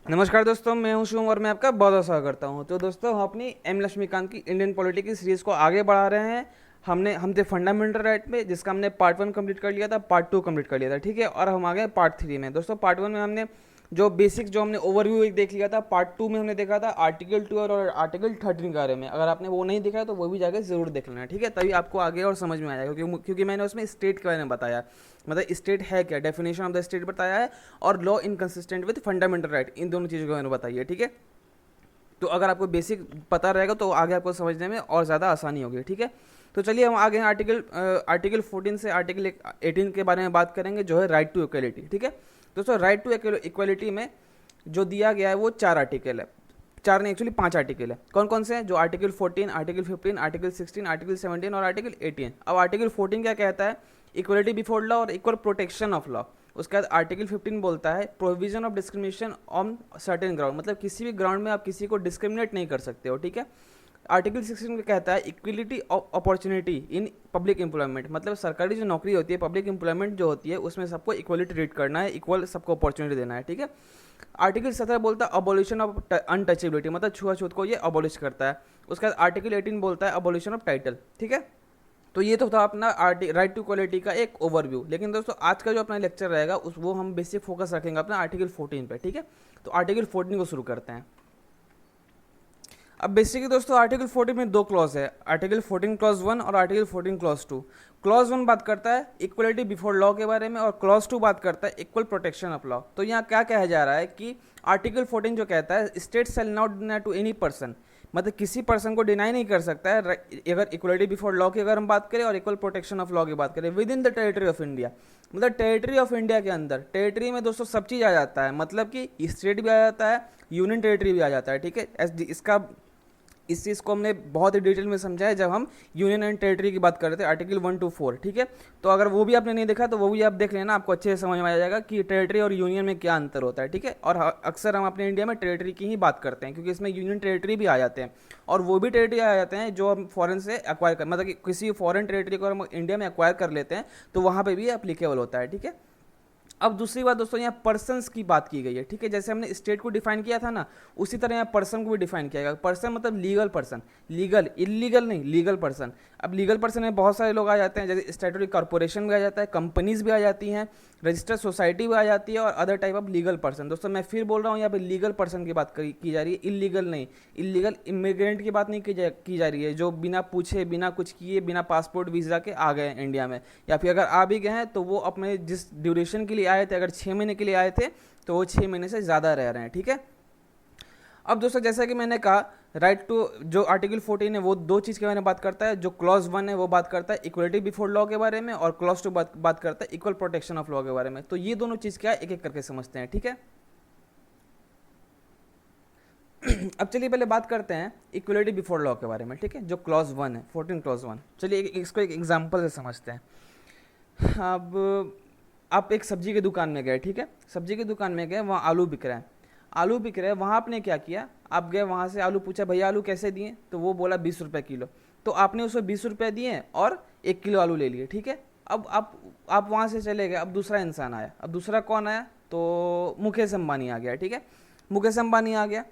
नमस्कार दोस्तों, मैं हूं शिवम और मैं आपका बहुत बहुत स्वागत करता हूं। तो दोस्तों, हम अपनी एम लक्ष्मीकांत की इंडियन पॉलिटी की सीरीज़ को आगे बढ़ा रहे हैं। हम थे फंडामेंटल राइट में, जिसका हमने पार्ट 1 कंप्लीट कर लिया था, पार्ट 2 कंप्लीट कर लिया था, ठीक है। और हम आ गए पार्ट 3 में। दोस्तों, पार्ट 1 में हमने जो हमने ओवरव्यू एक देख लिया था। पार्ट 2 में हमने देखा था आर्टिकल 12 और आर्टिकल 13 के बारे में। अगर आपने वो नहीं देखा है तो वो भी जाकर जरूर देख लेना, ठीक है। तभी आपको आगे और समझ में आएगा, क्योंकि मैंने उसमें स्टेट के बारे में बताया, मतलब स्टेट है क्या, डेफिनेशन ऑफ द स्टेट बताया है, और law inconsistent with fundamental right, इन दोनों चीज़ों के बारे में बताइए, ठीक है। तो अगर आपको बेसिक पता रहेगा तो आगे आपको समझने में और ज़्यादा आसानी होगी, ठीक है। तो चलिए हम आगे आर्टिकल 14 से आर्टिकल 18 के बारे में बात करेंगे, जो है राइट टू इक्वलिटी, ठीक है। दोस्तों, राइट टू इक्वलिटी में जो दिया गया है वो 4 आर्टिकल है। 4 नहीं, एक्चुअली 5 आर्टिकल है। कौन कौन से हैं? जो आर्टिकल 14, आर्टिकल 15, आर्टिकल 16, आर्टिकल 17 और आर्टिकल 18। अब आर्टिकल 14 क्या कहता है? इक्वलिटी बिफोर लॉ और इक्वल प्रोटेक्शन ऑफ लॉ। उसके बाद आर्टिकल 15 बोलता है provision of discrimination on certain ground, मतलब किसी भी ग्राउंड में आप किसी को डिस्क्रिमिनेट नहीं कर सकते हो, ठीक है। आर्टिकल 16 में कहता है equality of opportunity in public employment, मतलब सरकारी जो नौकरी होती है, पब्लिक एम्प्लॉयमेंट जो होती है, उसमें सबको इक्वली ट्रीट करना है, इक्वल सबको अपॉर्चुनिटी देना है, ठीक है। आर्टिकल 17 बोलता है अबॉलिशन ऑफ अनटचेबिलिटी, मतलब छुआछूत को ये अबॉलिश करता है। उसके बाद आर्टिकल 18 बोलता है अबॉलिशन ऑफ टाइटल, ठीक है। तो ये तो था अपना राइट टू इक्वलिटी का एक ओवरव्यू। लेकिन दोस्तों, आज का जो अपना लेक्चर रहेगा वो हम बेसिक फोकस रखेंगे अपना आर्टिकल 14 पे, ठीक है। तो आर्टिकल 14 को शुरू करते हैं। अब बेसिकली दोस्तों, आर्टिकल 14 में 2 क्लॉज है, आर्टिकल 14 क्लॉज 1 और आर्टिकल 14 क्लॉज 2। क्लॉज 1 बात करता है इक्वलिटी बिफोर लॉ के बारे में, और क्लॉज 2 बात करता है इक्वल प्रोटेक्शन ऑफ लॉ। तो यहाँ क्या कहा जा रहा है कि आर्टिकल 14 जो कहता है state shall not deny to any person, मतलब किसी पर्सन को डिनाई नहीं कर सकता है, अगर इक्वलिटी बिफोर लॉ की अगर हम बात करें और इक्वल प्रोटेक्शन ऑफ लॉ की बात करें with in the territory of India, मतलब टेरिटरी ऑफ इंडिया के अंदर। टेरिटरी में दोस्तों सब चीज़ आ जाता है, मतलब कि स्टेट भी आ जाता है, यूनियन टेरिटरी भी आ जाता है, ठीक है। इसका इस चीज़ को हमने बहुत ही डिटेल में समझा है जब हम यूनियन एंड टेरिटरी की बात कर रहे थे, आर्टिकल 1 to 4, ठीक है। तो अगर वो भी आपने नहीं देखा तो वो भी आप देख लेना, आपको अच्छे से समझ में आ जाएगा कि टेरिटरी और यूनियन में क्या अंतर होता है, ठीक है। और अक्सर हम अपने इंडिया में टेरिटरी की ही बात करते हैं, क्योंकि इसमें यूनियन टेरिटरी भी आ जाते हैं, और वो भी टेरिटरी आ जाते हैं जो हम फॉरेन से एक्वायर कर, मतलब कि किसी फॉरेन टेरिटरी को हम इंडिया में एक्वायर कर लेते हैं तो वहाँ पर भी अप्लीकेबल होता है, ठीक है। अब दूसरी बात दोस्तों, यहाँ पर्सन्स की बात की गई है, ठीक है। जैसे हमने स्टेट को डिफाइन किया था ना, उसी तरह यहाँ पर्सन को भी डिफाइन किया गया। पर्सन मतलब लीगल पर्सन, लीगल इलीगल नहीं, लीगल पर्सन। अब लीगल पर्सन में बहुत सारे लोग आ जाते हैं, जैसे स्टैट्यूटरी कॉर्पोरेशन भी आ जाता है, कंपनीज भी आ जाती हैं, रजिस्टर्ड सोसाइटी भी आ जाती है, और other type of legal person. दोस्तों, मैं फिर बोल रहा हूँ, यहाँ पे लीगल पर्सन की बात की जा रही है, इलीगल नहीं। इलीगल इमिग्रेंट की बात नहीं की जा रही है, जो बिना पूछे, बिना कुछ किए, बिना पासपोर्ट वीज़ा के आ गए इंडिया में, या फिर अगर आ भी गए हैं तो वो अपने जिस ड्यूरेशन के लिए आए थे, अगर 6 महीने के लिए आए थे तो वो 6 महीने से ज़्यादा रह रहे हैं, ठीक है। अब दोस्तों, जैसा कि मैंने कहा, राइट टू जो आर्टिकल 14 है वो 2 चीज़ के बारे में बात करता है। जो क्लॉज 1 है वो बात करता है इक्वलिटी बिफोर लॉ के बारे में, और क्लॉज 2 बात करता है इक्वल प्रोटेक्शन ऑफ लॉ के बारे में। तो ये दोनों चीज़ क्या है, एक एक करके समझते हैं, ठीक है। अब चलिए पहले बात करते हैं इक्वलिटी बिफोर लॉ के बारे में, ठीक है। जो क्लॉज 1 है, 14 क्लॉज 1, चलिए इसको एक एग्जाम्पल से समझते हैं। अब आप एक सब्जी की दुकान में गए, ठीक है। सब्जी की दुकान में गए, वहाँ आलू बिक रहे हैं, आलू बिक रहे हैं। वहाँ आपने क्या किया, आप गए वहाँ से आलू पूछा, भैया आलू कैसे दिए? तो वो बोला 20 रुपये किलो। तो आपने उसको 20 रुपये दिए और 1 किलो आलू ले लिए, ठीक है। अब आप वहाँ से चले गए, अब दूसरा इंसान आया। अब दूसरा कौन आया? तो मुकेश अंबानी आ गया, ठीक है। मुकेश अंबानी आ गया,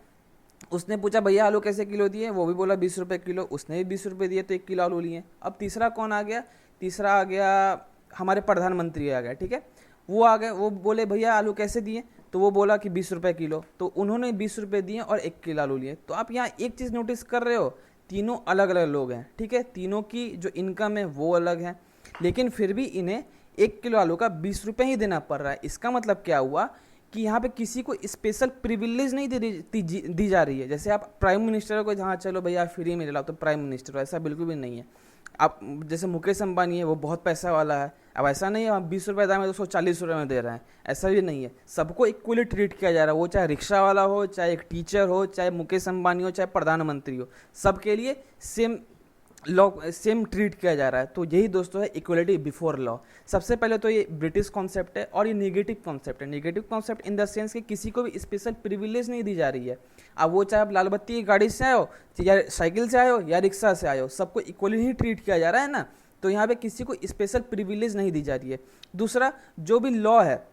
उसने पूछा भैया आलू कैसे किलो दिए? वो भी बोला 20 रुपये किलो। उसने भी 20 रुपये दिए तो 1 किलो आलू लिए। अब तीसरा कौन आ गया? तीसरा आ गया हमारे प्रधानमंत्री आ गया, ठीक है। वो आ गए, वो बोले भैया आलू कैसे दिए? तो वो बोला कि 20 रुपये किलो। तो उन्होंने 20 रुपये दिए और 1 किलो आलू लिए। तो आप यहाँ एक चीज़ नोटिस कर रहे हो, तीनों अलग अलग लोग हैं, ठीक है। तीनों की जो इनकम है वो अलग है, लेकिन फिर भी इन्हें 1 किलो आलू का 20 रुपये ही देना पड़ रहा है। इसका मतलब क्या हुआ कि यहाँ पे किसी को स्पेशल प्रिविलेज नहीं दी जा रही है। जैसे आप प्राइम मिनिस्टर को, जहाँ चलो भैया फ्री में ले लो तो प्राइम मिनिस्टर हो, ऐसा बिल्कुल भी नहीं है। आप जैसे मुकेश अंबानी है, वो बहुत पैसा वाला है, अब ऐसा नहीं है आप 20 रुपये दाम है तो उसको 40 रुपये में दे रहे हैं, ऐसा भी नहीं है। सबको इक्वली ट्रीट किया जा रहा है, वो चाहे रिक्शा वाला हो, चाहे एक टीचर हो, चाहे मुकेश अंबानी हो, चाहे प्रधानमंत्री हो, सबके लिए सेम लॉ, सेम ट्रीट किया जा रहा है। तो यही दोस्तों है इक्वलिटी बिफोर लॉ। सबसे पहले तो ये ब्रिटिश कॉन्सेप्ट है, और ये नेगेटिव कॉन्सेप्ट है। Negative concept in the sense कि किसी को भी स्पेशल प्रिविलेज नहीं दी जा रही है। अब वो चाहे आप लाल बत्ती की गाड़ी से आए हो, या साइकिल से आए हो, या रिक्शा से आए हो, सबको इक्वली ही ट्रीट किया जा रहा है ना। तो यहाँ पे किसी को स्पेशल प्रिविलेज नहीं दी जा रही है। दूसरा, जो भी लॉ है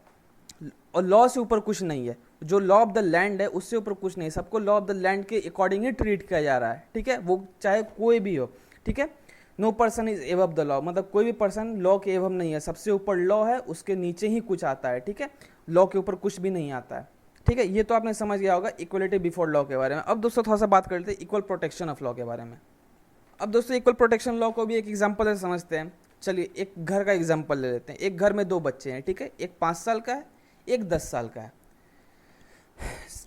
और लॉ से ऊपर कुछ नहीं है, जो लॉ ऑफ द लैंड है उससे ऊपर कुछ नहीं, सबको लॉ ऑफ द लैंड के अकॉर्डिंग ही ट्रीट किया जा रहा है, ठीक है, वो चाहे कोई भी हो, ठीक है। No person is above the law, मतलब कोई भी पर्सन लॉ के एबव नहीं है, सबसे ऊपर लॉ है, उसके नीचे ही कुछ आता है, ठीक है, लॉ के ऊपर कुछ भी नहीं आता है, ठीक है। ये तो आपने समझ गया होगा इक्वलिटी बिफोर लॉ के बारे में। अब दोस्तों थोड़ा सा बात करते हैं इक्वल प्रोटेक्शन ऑफ लॉ के बारे में। अब दोस्तों इक्वल प्रोटेक्शन लॉ को भी एक एग्जांपल से समझते हैं। चलिए एक घर का एग्जांपल ले लेते हैं। एक घर में दो बच्चे हैं, ठीक है, एक 5 साल का है, एक 10 साल का है,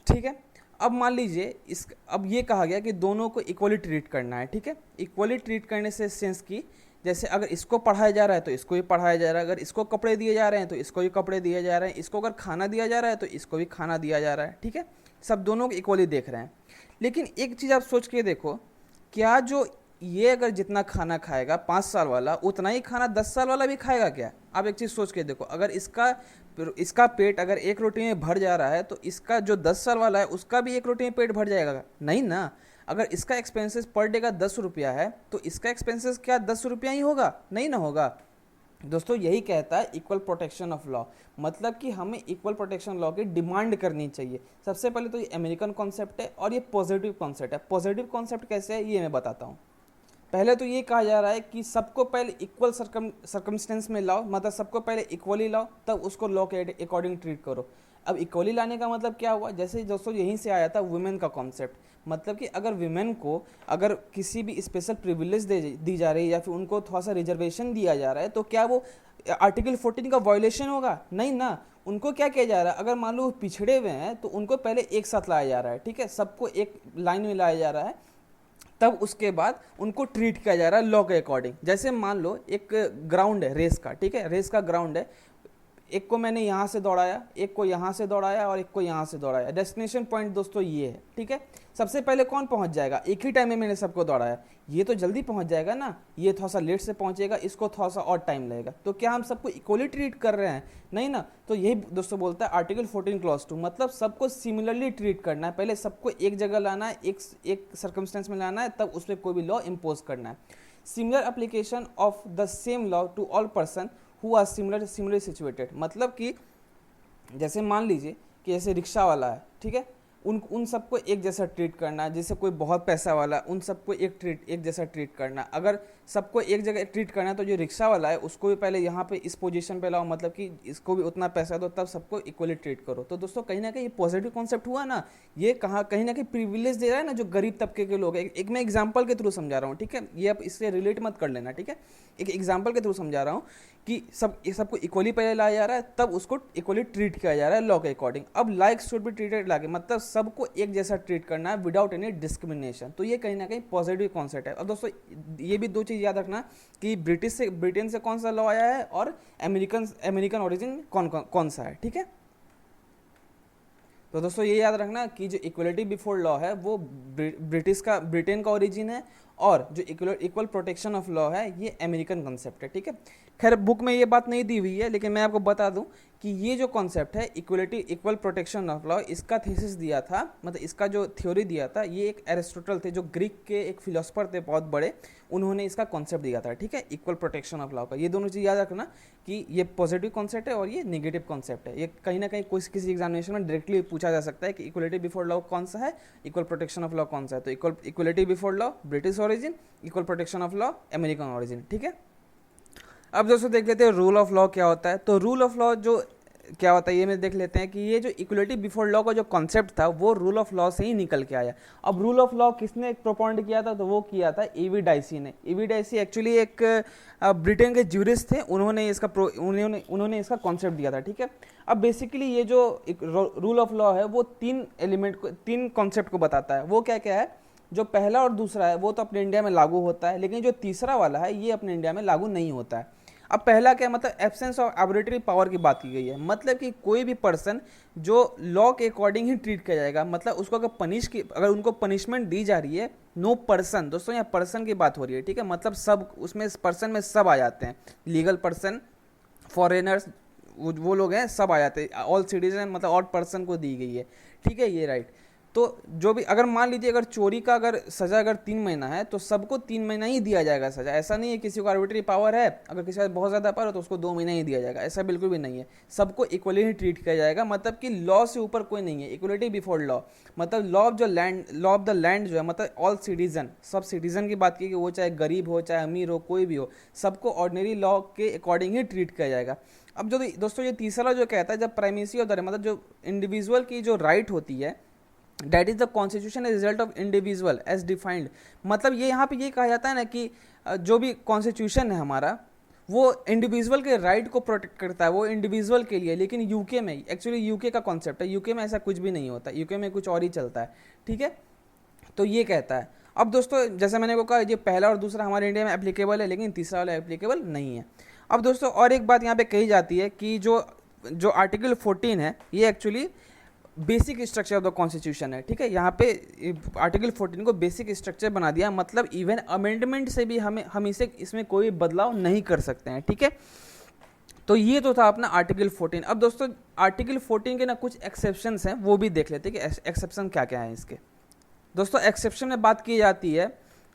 ठीक है। अब मान लीजिए अब ये कहा गया कि दोनों को इक्वली ट्रीट करना है, ठीक है। इक्वली ट्रीट करने से सेंस की जैसे अगर इसको पढ़ाया जा रहा है तो इसको भी पढ़ाया जा रहा है, अगर इसको कपड़े दिए जा रहे हैं तो इसको भी कपड़े दिए जा रहे हैं, इसको अगर खाना दिया जा रहा है तो इसको भी खाना दिया जा रहा है, ठीक है। सब दोनों को इक्वली देख रहे हैं। लेकिन एक चीज़ आप सोच के देखो, क्या जो ये अगर जितना खाना खाएगा 5 साल वाला उतना ही खाना 10 साल वाला भी खाएगा क्या? आप एक चीज़ सोच के देखो, अगर इसका पेट अगर एक रोटी में भर जा रहा है तो इसका जो 10 साल वाला है उसका भी एक रोटी में पेट भर जाएगा? नहीं ना। अगर इसका एक्सपेंसेस पर डे का 10 रुपया है तो इसका एक्सपेंसेस क्या 10 रुपया ही होगा? नहीं ना होगा। दोस्तों यही कहता है इक्वल प्रोटेक्शन ऑफ लॉ, मतलब कि हमें इक्वल प्रोटेक्शन लॉ की डिमांड करनी चाहिए। सबसे पहले तो ये अमेरिकन कॉन्सेप्ट है और ये पॉजिटिव कॉन्सेप्ट है। पॉजिटिव कॉन्सेप्ट कैसे है ये मैं बताता हूँ। पहले तो ये कहा जा रहा है कि सबको पहले इक्वल सर्कमस्टेंस में लाओ, मतलब सबको पहले इक्वली लाओ, तब उसको लॉ के अकॉर्डिंग ट्रीट करो। अब इक्वली लाने का मतलब क्या हुआ? जैसे दोस्तों यहीं से आया था वुमेन का कॉन्सेप्ट, मतलब कि अगर विमेन को अगर किसी भी स्पेशल प्रिविलेज दी जा रही है या फिर उनको थोड़ा सा रिजर्वेशन दिया जा रहा है तो क्या वो आर्टिकल 14 का वायलेशन होगा? नहीं ना। उनको क्या किया जा रहा है, अगर मान लो पिछड़े हुए हैं तो उनको पहले एक साथ लाया जा रहा है, ठीक है, सबको एक लाइन में लाया जा रहा है, तब उसके बाद उनको ट्रीट किया जा रहा है लॉ के अकॉर्डिंग। जैसे मान लो एक ग्राउंड है रेस का, ठीक है, रेस का ग्राउंड है, एक को मैंने यहाँ से दौड़ाया, एक को यहाँ से दौड़ाया और एक को यहाँ से दौड़ाया। डेस्टिनेशन पॉइंट दोस्तों ये है, ठीक है। सबसे पहले कौन पहुँच जाएगा? एक ही टाइम में मैंने सबको दौड़ाया, ये तो जल्दी पहुँच जाएगा ना, ये थोड़ा सा लेट से पहुँचेगा, इसको थोड़ा सा और टाइम लगेगा। तो क्या हम सबको इक्वली ट्रीट कर रहे हैं? नहीं ना। तो यही दोस्तों बोलता है आर्टिकल 14 क्लॉज 2, मतलब सबको सिमिलरली ट्रीट करना है, पहले सबको एक जगह लाना है, एक सर्कमस्टेंस में लाना है, तब उस पर कोई भी लॉ इम्पोज करना है। Similar application of the same law to all person who are similarly situated, मतलब कि जैसे मान लीजिए कि जैसे रिक्शा वाला है, ठीक है, उन सबको एक जैसा ट्रीट करना है। जैसे कोई बहुत पैसा वाला, उन सबको एक जैसा ट्रीट करना। अगर सबको एक जगह ट्रीट करना है तो जो रिक्शा वाला है उसको भी पहले यहाँ पे इस पोजीशन पे लाओ, मतलब कि इसको भी उतना पैसा दो, तब सबको इक्वली ट्रीट करो। तो दोस्तों कहीं ना कहीं ये पॉजिटिव कॉन्सेप्ट हुआ ना, ये कहीं ना कहीं प्रिविलेज दे रहा है ना जो गरीब तबके के लोग हैं। एक मैं एग्जाम्पल के थ्रू समझा रहा हूँ, ठीक है, ये आप इससे रिलेट मत कर लेना, ठीक है, एक एग्जाम्पल के थ्रू समझा रहा हूँ कि सबको इक्वली पहले लाया जा रहा है, तब उसको इक्वली ट्रीट किया जा रहा है लॉ के अकॉर्डिंग। अब like should be treated like, मतलब सबको एक जैसा ट्रीट करना है विदाउट एनी डिस्क्रिमिनेशन। तो ये कहीं ना कहीं पॉजिटिव कॉन्सेप्ट है। और दोस्तों ये भी दो चीज़ याद रखना कि ब्रिटेन से कौन सा लॉ आया है और अमेरिकन ओरिजिन कौन सा है, ठीक है। तो दोस्तों ये याद रखना कि जो इक्वलिटी बिफोर लॉ है वो ब्रिटेन का ओरिजिन है, और जो इक्वल प्रोटेक्शन ऑफ लॉ है ये अमेरिकन कॉन्सेप्ट है, ठीक है। खैर बुक में ये बात नहीं दी हुई है, लेकिन मैं आपको बता दूं कि ये जो कॉन्सेप्ट है इक्वल प्रोटेक्शन ऑफ लॉ, इसका थीसिस दिया था, मतलब इसका जो थ्योरी दिया था, ये एक एरिस्टोटल थे जो ग्रीक के एक फिलोसफर थे बहुत बड़े, उन्होंने इसका कॉन्सेप्ट दिया था, ठीक है, इक्वल प्रोटेक्शन ऑफ लॉ का। ये दोनों चीज़ याद रखना कि ये पॉजिटिव कॉन्सेप्ट है और ये नेगेटिव कॉन्सेप्ट है। ये कहीं ना कहीं किसी एग्जामिनेशन में डायरेक्टली पूछा जा सकता है कि इक्वलिटी बिफोर लॉ कौन सा है, इक्वल प्रोटेक्शन ऑफ लॉ कौन सा है। तो equality before law British origin, equal protection of law American origin, ठीक है। अब दोस्तों देख लेते हैं रूल ऑफ लॉ क्या होता है। तो रूल ऑफ लॉ जो क्या होता है ये में देख लेते हैं कि ये जो इक्वलिटी बिफोर लॉ का जो कॉन्सेप्ट था वो रूल ऑफ लॉ से ही निकल के आया। अब रूल ऑफ लॉ किसने प्रोपोनेंट किया था? तो वो किया था ईवी डाइसी ने। ईवी डाइसी एक्चुअली एक ब्रिटेन के ज्यूरिस्ट थे, उन्होंने इसका कॉन्सेप्ट दिया था, ठीक है। अब बेसिकली ये जो रूल ऑफ लॉ है वो तीन कॉन्सेप्ट को बताता है। वो क्या क्या है? जो पहला और दूसरा है वो तो अपने इंडिया में लागू होता है, लेकिन जो तीसरा वाला है ये अपने इंडिया में लागू नहीं होता है। अब पहला क्या, मतलब एब्सेंस ऑफ आर्बिट्रेरी पावर की बात की गई है, मतलब कि कोई भी पर्सन जो लॉ के अकॉर्डिंग ही ट्रीट किया जाएगा, मतलब उसको अगर उनको पनिशमेंट दी जा रही है, नो पर्सन, दोस्तों यहाँ पर्सन की बात हो रही है, ठीक है, मतलब सब उसमें पर्सन में सब आ जाते हैं, लीगल पर्सन, फॉरेनर्स, वो लोग हैं, सब आ जाते हैं, ऑल सिटीजन, मतलब ऑल पर्सन को दी गई है, ठीक है, ये राइट। तो जो भी अगर मान लीजिए अगर चोरी का अगर सज़ा अगर 3 महीना है तो सबको 3 महीना ही दिया जाएगा सज़ा। ऐसा नहीं है किसी को आर्बिट्री पावर है, अगर किसी का बहुत ज़्यादा पावर है तो उसको 2 महीना ही दिया जाएगा, ऐसा बिल्कुल भी नहीं है। सबको इक्वली ही ट्रीट किया जाएगा, मतलब कि लॉ से ऊपर कोई नहीं है, इक्वलिटी बिफोर लॉ। मतलब लॉ ऑफ द लैंड जो है, मतलब ऑल सिटीजन, सब सिटीजन की बात की कि वो चाहे गरीब हो चाहे अमीर हो कोई भी हो, सबको ऑर्डिनरी लॉ के अकॉर्डिंग ही ट्रीट किया जाएगा। अब जो दोस्तों ये तीसरा जो कहता है, जब प्राइमेसी ऑफ द मतलब जो इंडिविजुअल की जो राइट होती है, that is the constitution a result of individual as defined. मतलब ये यहाँ पे ये कहा जाता है ना कि जो भी कॉन्स्टिट्यूशन है हमारा वो इंडिविजुअल के राइट को प्रोटेक्ट करता है, वो इंडिविजुअल के लिए। लेकिन यूके में, एक्चुअली यूके का कॉन्सेप्ट है, यूके में ऐसा कुछ भी नहीं होता, यूके में कुछ और ही चलता है, ठीक है। तो ये कहता है। अब दोस्तों जैसे मैंने को कहा, ये पहला और दूसरा हमारे इंडिया में एप्लीकेबल है, लेकिन तीसरा वाला एप्लीकेबल नहीं है। अब दोस्तों और एक बात यहाँ पे कही जाती है कि जो आर्टिकल 14 है ये actually basic structure of the constitution है, ठीक है। यहाँ पे आर्टिकल 14 को बेसिक स्ट्रक्चर बना दिया, मतलब इवन अमेंडमेंट से भी हम इसमें कोई बदलाव नहीं कर सकते हैं, ठीक है। तो ये तो था अपना आर्टिकल 14। अब दोस्तों आर्टिकल 14 के ना कुछ एक्सेप्शंस हैं, वो भी देख लेते हैं कि एक्सेप्शन क्या क्या है इसके। दोस्तों एक्सेप्शन में बात की जाती है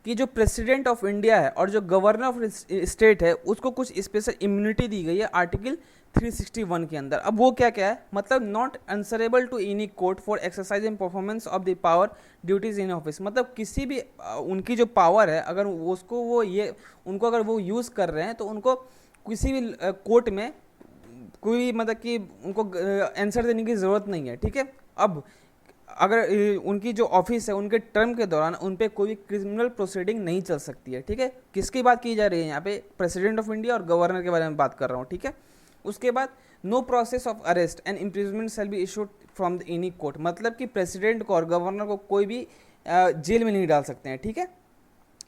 कि जो प्रेसिडेंट ऑफ इंडिया है और जो गवर्नर ऑफ स्टेट है उसको कुछ स्पेशल इम्यूनिटी दी गई है आर्टिकल 361 के अंदर। अब वो क्या क्या है, मतलब not answerable to any court for exercise and performance of the power duties in office. मतलब किसी भी उनकी जो पावर है अगर उसको उनको अगर वो यूज़ कर रहे हैं तो उनको किसी भी कोर्ट में कोई मतलब कि उनको आंसर देने की ज़रूरत नहीं है, ठीक है। अब अगर उनकी जो ऑफिस है उनके टर्म के दौरान उन पर कोई क्रिमिनल प्रोसीडिंग नहीं चल सकती है, ठीक है। किसकी बात की जा रही है यहाँ पे, प्रेसिडेंट ऑफ इंडिया और गवर्नर के बारे में बात कर रहा हूँ, ठीक है। उसके बाद no process of arrest and imprisonment shall be issued from the any court. मतलब कि प्रेसिडेंट को और गवर्नर को कोई भी जेल में नहीं डाल सकते हैं, ठीक है।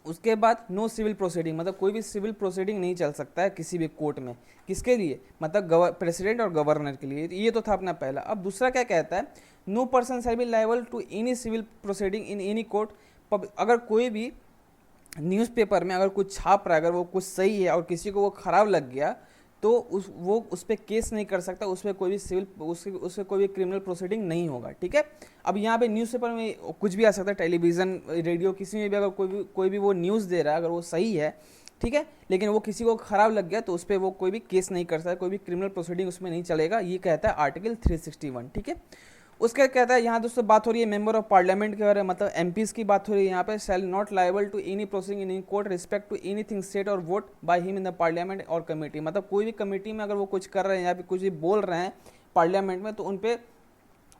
उसके बाद नो सिविल प्रोसीडिंग, मतलब कोई भी सिविल प्रोसीडिंग नहीं चल सकता है किसी भी कोर्ट में, किसके लिए, मतलब प्रेसिडेंट और गवर्नर के लिए। ये तो था अपना पहला। अब दूसरा क्या कहता है, no person shall be liable to any civil proceeding in any court. अगर कोई भी न्यूज़पेपर में अगर कुछ छाप रहा है, अगर वो कुछ सही है और किसी को वो खराब लग गया तो वो उस पर केस नहीं कर सकता, उस पर कोई भी उस पर कोई भी क्रिमिनल प्रोसीडिंग नहीं होगा, ठीक है। अब यहाँ पे न्यूज़पेपर में कुछ भी आ सकता है, टेलीविज़न रेडियो किसी में भी अगर कोई भी वो न्यूज़ दे रहा है अगर वो सही है, ठीक है, लेकिन वो किसी को खराब लग गया तो उस पर वो कोई भी केस नहीं कर सकता, कोई भी क्रिमिनल प्रोसीडिंग उसमें नहीं चलेगा। ये कहता है आर्टिकल 361, ठीक है। उसका कहता है यहाँ दोस्तों बात हो रही है मेंबर ऑफ पार्लियामेंट के बारे में, मतलब एमपीज की बात हो रही है यहाँ पे। Shall not liable to any proceeding in court respect to anything said और vote by him in the parliament और कमेटी। मतलब कोई भी कमेटी में अगर वो कुछ कर रहे हैं या फिर कुछ भी बोल रहे हैं पार्लियामेंट में तो उन पर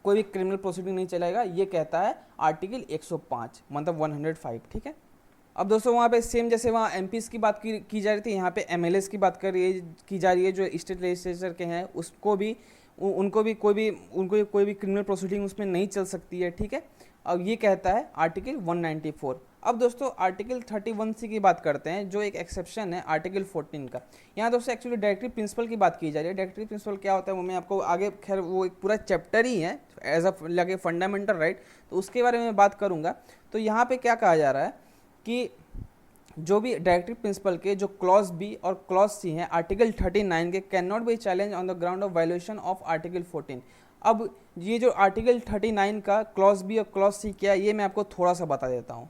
कोई भी क्रिमिनल प्रोसीडिंग नहीं चलेगा। ये कहता है आर्टिकल 105, मतलब 105, ठीक है। अब दोस्तों वहाँ पे सेम जैसे वहाँ एमपीज की बात की जा रही थी, यहाँ पे एमएलएस की बात की जा रही है जो स्टेट लेजिस्लेचर के हैं, उसको भी उनको कोई भी क्रिमिनल प्रोसीडिंग उसमें नहीं चल सकती है, ठीक है। अब ये कहता है आर्टिकल 194। अब दोस्तों आर्टिकल 31C की बात करते हैं, जो एक एक्सेप्शन है आर्टिकल 14 का। यहाँ दोस्तों एक्चुअली डायरेक्टिव प्रिंसिपल की बात की जा रही है। डायरेक्टिव प्रिंसिपल क्या होता है वो मैं आपको आगे, खैर वो एक पूरा चैप्टर ही है एज अ लगे फंडामेंटल राइट, तो उसके बारे में बात करूँगा। तो यहाँ पे क्या कहा जा रहा है कि जो भी डायरेक्टिव प्रिंसिपल के जो क्लॉज बी और क्लॉज सी हैं आर्टिकल 39 के, can not be challenge on the ground of violation of article 14। अब ये जो आर्टिकल 39 का क्लॉज बी और क्लॉज सी क्या है ये मैं आपको थोड़ा सा बता देता हूँ।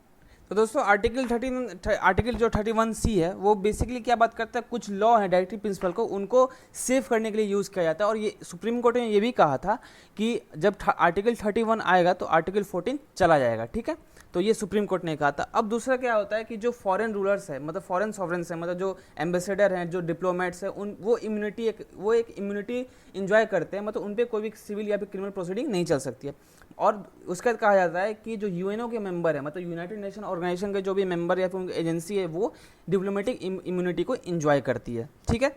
तो दोस्तों आर्टिकल जो 31C है वो बेसिकली क्या बात करता है, कुछ लॉ है डायरेक्टिव प्रिंसिपल को उनको सेव करने के लिए यूज़ किया जाता है। और ये सुप्रीम कोर्ट ने ये भी कहा था कि जब आर्टिकल 31 आएगा तो आर्टिकल 14 चला जाएगा, ठीक है। तो ये सुप्रीम कोर्ट ने कहा था। अब दूसरा क्या होता है कि जो फॉरेन रूलर्स है, मतलब फॉरेन सॉवरेंस है, मतलब जो एम्बेसडर हैं, जो डिप्लोमेट्स हैं, वो एक इम्यूनिटी इंजॉय करते हैं, मतलब उन पर कोई भी सिविल या फिर क्रिमिनल प्रोसीडिंग नहीं चल सकती है। और उसका कहा जाता है कि जो यूएनओ के मेंबर है, मतलब यूनाइटेड नेशन ऑर्गेनाइजेशन के जो भी मेंबर या फिर उनकी एजेंसी है वो डिप्लोमेटिक इम्यूनिटी को इंजॉय करती है, ठीक है।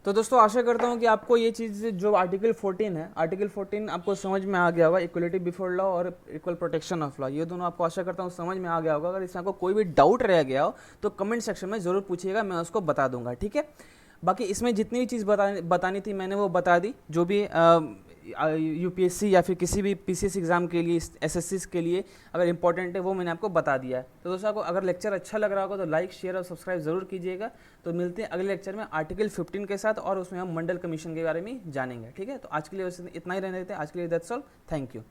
तो दोस्तों आशा करता हूँ कि आपको ये चीज़ जो आर्टिकल 14 है, आर्टिकल 14 आपको समझ में आ गया होगा। इक्वलिटी बिफोर लॉ और इक्वल प्रोटेक्शन ऑफ लॉ, ये दोनों आपको आशा करता हूँ समझ में आ गया होगा। अगर इसमें आपको कोई भी डाउट रह गया हो तो कमेंट सेक्शन में ज़रूर पूछिएगा, मैं उसको बता दूंगा, ठीक है। बाकी इसमें जितनी भी चीज़ बतानी थी मैंने वो बता दी, जो भी यूपीएससी या फिर किसी भी पीसीएस एग्जाम के लिए, एसएससी के लिए अगर इंपॉर्टेंट है वो मैंने आपको बता दिया है। तो दोस्तों आपको अगर लेक्चर अच्छा लग रहा होगा तो लाइक, शेयर और सब्सक्राइब जरूर कीजिएगा। तो मिलते हैं अगले लेक्चर में आर्टिकल 15 के साथ, और उसमें हम मंडल कमीशन के बारे में जानेंगे, ठीक है। तो आज के लिए इतना ही रहने देते हैं, आज के लिए दैट्स ऑल, थैंक यू।